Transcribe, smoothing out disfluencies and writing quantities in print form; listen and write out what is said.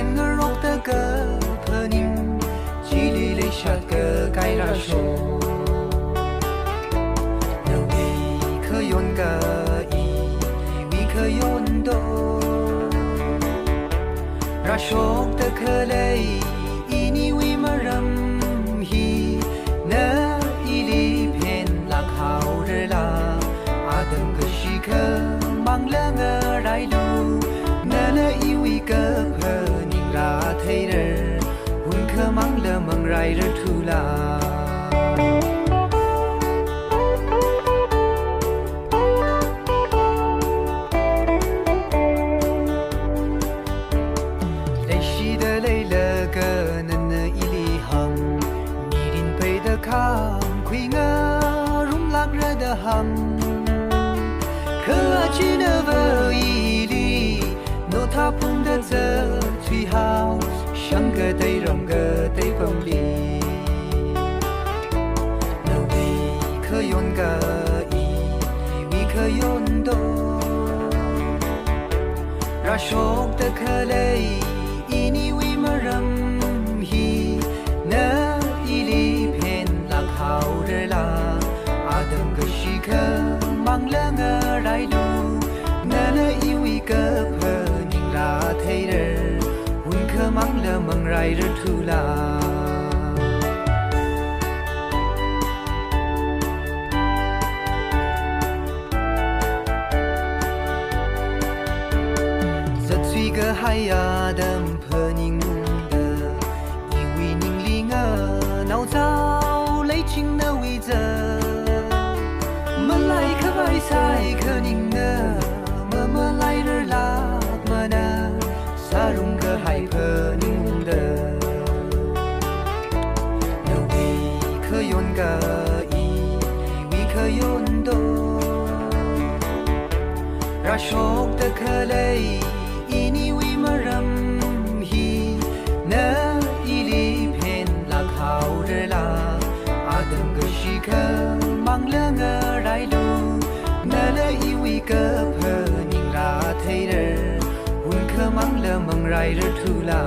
天个肉的个和你叽里里下个该拉手那为可用个一为可用多ราชกตะเคเลยอีนี่วิมารำฮีเนอีลีเพนลักหาวเรลาอาดังก็ชีเคมังเลงอะไรดูเนเลอีวิกะเพนิงลาเทเรหุ่นเคมังเลมังไรเรทุลาคุยงารุมลักระดหังเคอจีเนเวอีลีโนทาพุงเดเจทุยฮาวช่างเกไดรำเกไดปมลีเนวีเคยอนกาอีวีเคยอนโดราชกตะเคเลยอีนี่วิมารำฮีเนอีลีเพน好日啦，阿登个时刻忙了我来路，那了一位个朋友啦忒人，混可忙了忙来日出啦。这最个海呀的朋友的，因为您离我闹早。情的位置，么来可白菜可宁的，么来日拉么呢？啥容个害怕宁的，那为可用个一，为可用多，ราชกตะเคเลยอีนี่วิมารำฮีเนอีลีเพนลักหาวเรลาอาดังก็ชีเคมังเลงอะไรดูนั่นเลยอีวิกะเพนิงลาเทเรหุ่นเคมังเลมังไรเรทุลา